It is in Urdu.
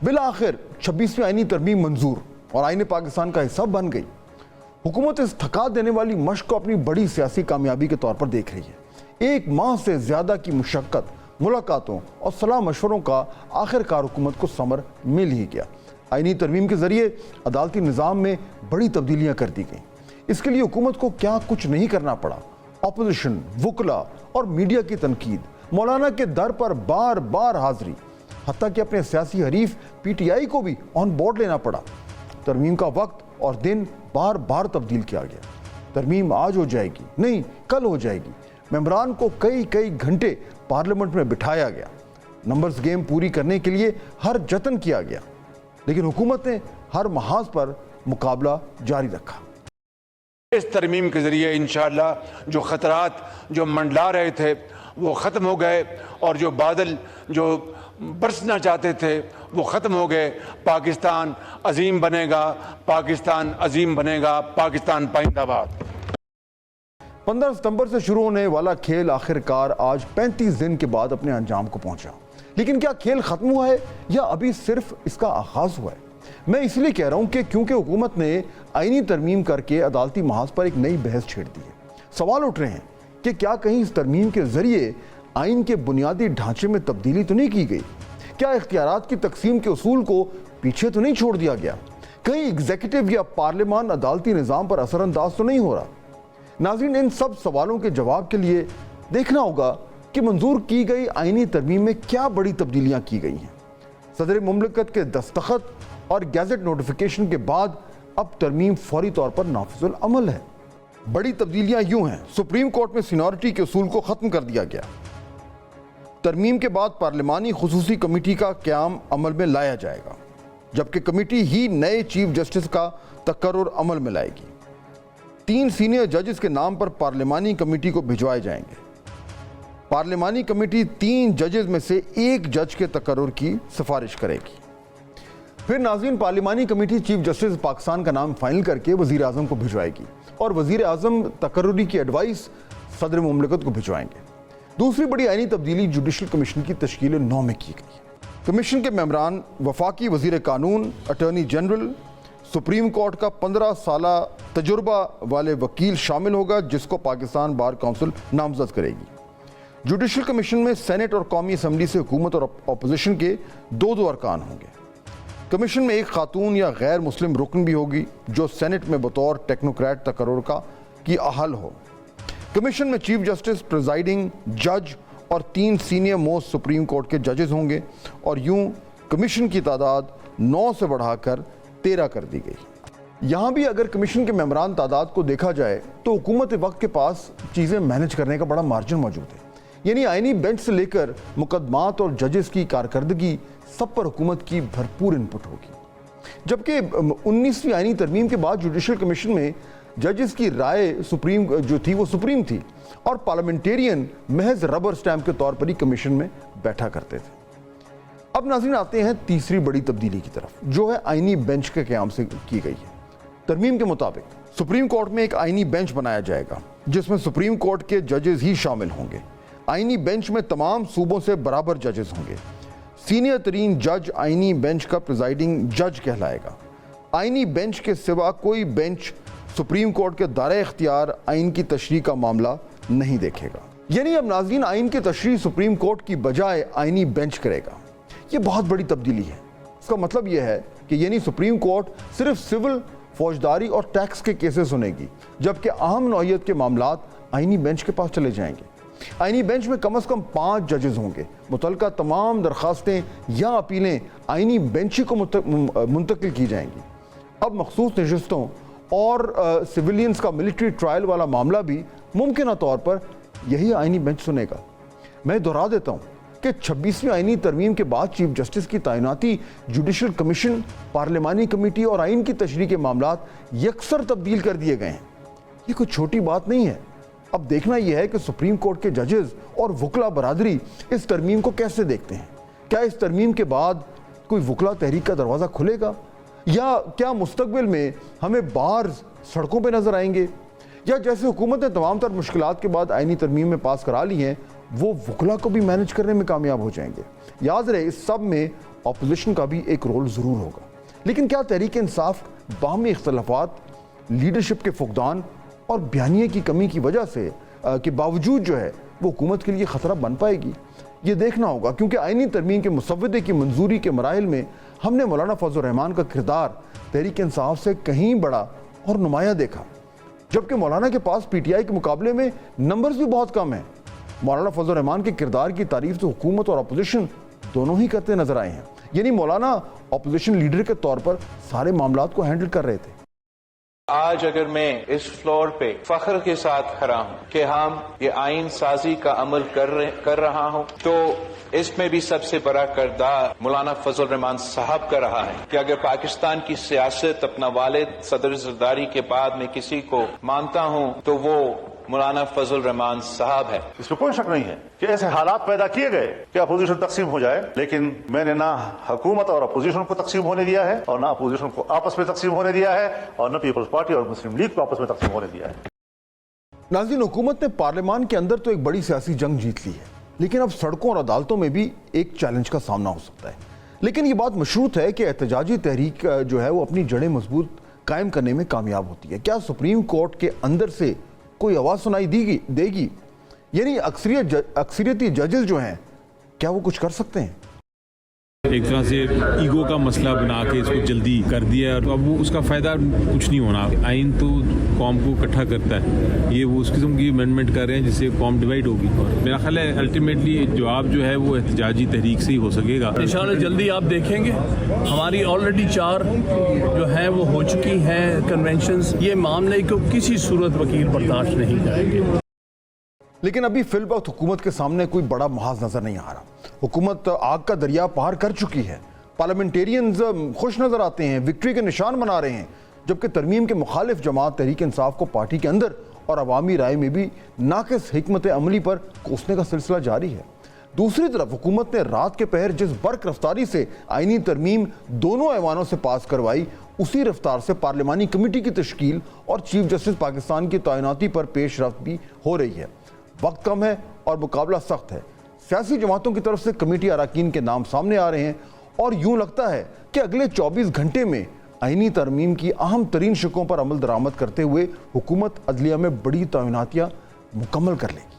بالآخر 26ویں آئینی ترمیم منظور اور آئین پاکستان کا حصہ بن گئی۔ حکومت اس تھکا دینے والی مشق کو اپنی بڑی سیاسی کامیابی کے طور پر دیکھ رہی ہے۔ 1 ماہ سے زیادہ کی مشقت، ملاقاتوں اور صلاح مشوروں کا آخر کار حکومت کو ثمر مل ہی گیا۔ آئینی ترمیم کے ذریعے عدالتی نظام میں بڑی تبدیلیاں کر دی گئیں۔ اس کے لیے حکومت کو کیا کچھ نہیں کرنا پڑا۔ اپوزیشن، وکلا اور میڈیا کی تنقید، مولانا کے در پر بار بار حاضری، حتیٰ کہ اپنے سیاسی حریف پی ٹی آئی کو بھی آن بورڈ لینا پڑا۔ ترمیم کا وقت اور دن بار بار تبدیل کیا گیا۔ ترمیم آج ہو جائے گی، نہیں کل ہو جائے گی۔ ممبران کو کئی گھنٹے پارلیمنٹ میں بٹھایا گیا۔ نمبرز گیم پوری کرنے کے لیے ہر جتن کیا گیا، لیکن حکومت نے ہر محاذ پر مقابلہ جاری رکھا۔ اس ترمیم کے ذریعے انشاءاللہ جو خطرات جو منڈلا رہے تھے وہ ختم ہو گئے، اور جو بادل جو برسنا چاہتے تھے وہ ختم ہو گئے۔ پاکستان عظیم بنے گا، پاکستان عظیم بنے گا، پاکستان پائندہ باد۔ 15 ستمبر سے شروع ہونے والا کھیل آخر کار آج 35 دن کے بعد اپنے انجام کو پہنچا۔ لیکن کیا کھیل ختم ہوا ہے یا ابھی صرف اس کا آغاز ہوا ہے؟ میں اس لیے کہہ رہا ہوں کہ کیونکہ حکومت نے آئینی ترمیم کر کے عدالتی محاذ پر ایک نئی بحث چھیڑ دی ہے۔ سوال اٹھ رہے ہیں کہ کیا کہیں اس ترمیم کے ذریعے آئین کے بنیادی ڈھانچے میں تبدیلی تو نہیں کی گئی؟ کیا اختیارات کی تقسیم کے اصول کو پیچھے تو نہیں چھوڑ دیا گیا؟ کہیں ایگزیکٹو یا پارلیمان عدالتی نظام پر اثر انداز تو نہیں ہو رہا؟ ناظرین، ان سب سوالوں کے جواب کے لیے دیکھنا ہوگا کہ منظور کی گئی آئینی ترمیم میں کیا بڑی تبدیلیاں کی گئی ہیں۔ صدر مملکت کے دستخط اور گیزٹ نوٹیفیکیشن کے بعد اب ترمیم فوری طور پر نافذ العمل ہے۔ بڑی تبدیلیاں یوں ہیں: سپریم کورٹ میں سینیورٹی کے اصول کو ختم کر دیا گیا۔ ترمیم کے بعد پارلیمانی خصوصی کمیٹی کا قیام عمل میں لایا جائے گا، جبکہ کمیٹی ہی نئے چیف جسٹس کا تقرر عمل میں لائے گی۔ 3 سینئر ججز کے نام پر پارلیمانی کمیٹی کو بھجوائے جائیں گے۔ پارلیمانی کمیٹی 3 ججز میں سے 1 جج کے تقرر کی سفارش کرے گی۔ پھر ناظرین، پارلیمانی کمیٹی چیف جسٹس پاکستان کا نام فائنل کر کے وزیر اعظم کو بھجوائے گی، اور وزیر اعظم تقرری کی ایڈوائس صدر مملکت کو بھجوائیں گے۔ دوسری بڑی آئینی تبدیلی جوڈیشل کمیشن کی تشکیل 9 میں کی گئی۔ کمیشن کے ممبران وفاقی وزیر قانون، اٹارنی جنرل، سپریم کورٹ کا 15 سالہ تجربہ والے وکیل شامل ہوگا، جس کو پاکستان بار کونسل نامزد کرے گی۔ جوڈیشل کمیشن میں سینٹ اور قومی اسمبلی سے حکومت اور اپوزیشن کے 2 ارکان ہوں گے۔ کمیشن میں ایک خاتون یا غیر مسلم رکن بھی ہوگی، جو سینٹ میں بطور ٹیکنوکریٹ تقرر کی اہل ہو۔ کمیشن میں چیف جسٹس، پریزائڈنگ جج اور 3 سینئر موسٹ سپریم کورٹ کے ججز ہوں گے، اور یوں کمیشن کی تعداد 9 سے بڑھا کر 13 کر دی گئی۔ یہاں بھی اگر کمیشن کے ممبران تعداد کو دیکھا جائے تو حکومت وقت کے پاس چیزیں مینج کرنے کا بڑا مارجن موجود ہے۔ یعنی آئینی بینچ سے لے کر مقدمات اور ججز کی کارکردگی، سب پر حکومت کی بھرپور انپٹ ہوگی۔ جبکہ 19ویں آئینی ترمیم کے بعد جوڈیشل کمیشن میں ججز کی رائے جو تھی وہ سپریم تھی، اور پارلیمنٹیرین محض ربر سٹیمپ کے طور پر ہی کمیشن میں بیٹھا کرتے تھے۔ اب ناظرین آتے ہیں تیسری بڑی تبدیلی کی طرف، جو ہے آئینی بینچ کے قیام سے کی گئی ہے۔ ترمیم کے مطابق سپریم کورٹ میں ایک آئینی بینچ بنایا جائے گا، جس میں سپریم کورٹ کے ججز ہی شامل ہوں گے۔ آئینی بینچ میں تمام صوبوں سے برابر ججز ہوں گے۔ سینئر ترین جج آئینی بینچ کا پریزائڈنگ جج کہلائے گا۔ آئینی بینچ کے سوا کوئی بینچ سپریم کورٹ کے دائرہ اختیار آئین کی تشریح کا معاملہ نہیں دیکھے گا۔ یعنی اب ناظرین آئین کی تشریح سپریم کورٹ کی بجائے آئینی بینچ کرے گا۔ یہ بہت بڑی تبدیلی ہے۔ اس کا مطلب یہ ہے کہ یعنی سپریم کورٹ صرف سول، فوجداری اور ٹیکس کے کیسز سنے گی، جبکہ اہم نوعیت کے معاملات آئینی بینچ کے پاس چلے جائیں گے۔ آئینی بینچ میں کم از کم 5 ججز ہوں گے۔ متعلقہ تمام درخواستیں یا اپیلیں آئینی بینچ کو منتقل کی جائیں گی۔ اب مخصوص نشستوں اور سیولینز کا ملٹری ٹرائل والا معاملہ بھی ممکنہ طور پر یہی آئینی بینچ سنے گا۔ میں دہرا دیتا ہوں کہ 26ویں آئینی ترمیم کے بعد چیف جسٹس کی تعیناتی جوڈیشل کمیشن، پارلیمانی کمیٹی اور آئین کی تشریح کے معاملات یکسر تبدیل کر دیے گئے ہیں۔ یہ کوئی چھوٹی بات نہیں ہے۔ اب دیکھنا یہ ہے کہ سپریم کورٹ کے ججز اور وکلا برادری اس ترمیم کو کیسے دیکھتے ہیں۔ کیا اس ترمیم کے بعد کوئی وکلا تحریک کا دروازہ کھلے گا، یا کیا مستقبل میں ہمیں بارز سڑکوں پہ نظر آئیں گے، یا جیسے حکومت نے تمام تر مشکلات کے بعد آئینی ترمیم میں پاس کرا لی ہیں، وہ وکلا کو بھی مینج کرنے میں کامیاب ہو جائیں گے۔ یاد رہے، اس سب میں اپوزیشن کا بھی ایک رول ضرور ہوگا. لیکن کیا تحریک انصاف باہمی اختلافات، لیڈرشپ کے فقدان اور بیانیے کی کمی کی وجہ سے کے باوجود جو ہے وہ حکومت کے لیے خطرہ بن پائے گی؟ یہ دیکھنا ہوگا، کیونکہ آئینی ترمیم کے مسودے کی منظوری کے مراحل میں ہم نے مولانا فضل الرحمان کا کردار تحریک انصاف سے کہیں بڑا اور نمایاں دیکھا، جبکہ مولانا کے پاس پی ٹی آئی کے مقابلے میں نمبرز بھی بہت کم ہیں. مولانا فضل الرحمان کے کردار کی تعریف تو حکومت اور اپوزیشن دونوں ہی کرتے نظر آئے ہیں. یعنی مولانا اپوزیشن لیڈر کے طور پر سارے معاملات کو ہینڈل کر رہے تھے. آج اگر میں اس فلور پہ فخر کے ساتھ کھڑا ہوں کہ ہم یہ آئین سازی کا عمل کر رہا ہوں، تو اس میں بھی سب سے بڑا کردار مولانا فضل الرحمان صاحب کا رہا ہے کہ اگر پاکستان کی سیاست اپنا والد صدر زرداری کے بعد میں کسی کو مانتا ہوں تو وہ مولانا فضل الرحمان صاحب ہے. اس میں کوئی شک نہیں ہے کہ ایسے حالات پیدا کیے گئے کہ اپوزیشن تقسیم ہو جائے، لیکن میں نے نہ حکومت اور اپوزیشن کو تقسیم ہونے دیا ہے، اور نہ اپوزیشن کو آپس میں تقسیم ہونے دیا ہے، اور نہ پیپلز پارٹی اور مسلم لیگ کو آپس میں تقسیم ہونے دیا ہے. ناظرین، حکومت نے پارلیمان کے اندر تو ایک بڑی سیاسی جنگ جیت لی ہے، لیکن اب سڑکوں اور عدالتوں میں بھی ایک چیلنج کا سامنا ہو سکتا ہے. لیکن یہ بات مشروط ہے کہ احتجاجی تحریک جو ہے وہ اپنی جڑیں مضبوط قائم کرنے میں کامیاب ہوتی ہے. کیا سپریم کورٹ کے اندر سے کوئی آواز سنائی دے گی؟ یعنی اکثریتی ججز جو ہیں کیا وہ کچھ کر سکتے ہیں؟ ایک طرح سے ایگو کا مسئلہ بنا کے اس کو جلدی کر دیا ہے، اب وہ اس کا فائدہ کچھ نہیں ہونا. آئین تو قوم کو اکٹھا کرتا ہے، یہ وہ اس قسم کی امینڈمنٹ کر رہے ہیں جس سے قوم ڈیوائڈ ہوگی، اور میرا خیال ہے الٹیمیٹلی جواب جو ہے وہ احتجاجی تحریک سے ہی ہو سکے گا. انشاءاللہ جلدی آپ دیکھیں گے ہماری آلریڈی 4 جو ہیں وہ ہو چکی ہیں کنونشنز. یہ معاملے کو کسی صورت وکیل برداشت نہیں کریں گے. لیکن ابھی فی الوقت حکومت کے سامنے کوئی بڑا محاذ نظر نہیں آ رہا. حکومت آگ کا دریا پار کر چکی ہے. پارلیمنٹیرینز خوش نظر آتے ہیں، وکٹری کے نشان منا رہے ہیں، جبکہ ترمیم کے مخالف جماعت تحریک انصاف کو پارٹی کے اندر اور عوامی رائے میں بھی ناقص حکمت عملی پر کوسنے کا سلسلہ جاری ہے. دوسری طرف حکومت نے رات کے پہر جس برق رفتاری سے آئینی ترمیم دونوں ایوانوں سے پاس کروائی، اسی رفتار سے پارلیمانی کمیٹی کی تشکیل اور چیف جسٹس پاکستان کی تعیناتی پر پیش رفت بھی ہو رہی ہے. وقت کم ہے اور مقابلہ سخت ہے. سیاسی جماعتوں کی طرف سے کمیٹی اراکین کے نام سامنے آ رہے ہیں، اور یوں لگتا ہے کہ اگلے 24 گھنٹے میں آئینی ترمیم کی اہم ترین شقوں پر عمل درآمد کرتے ہوئے حکومت عدلیہ میں بڑی تعیناتیاں مکمل کر لے گی.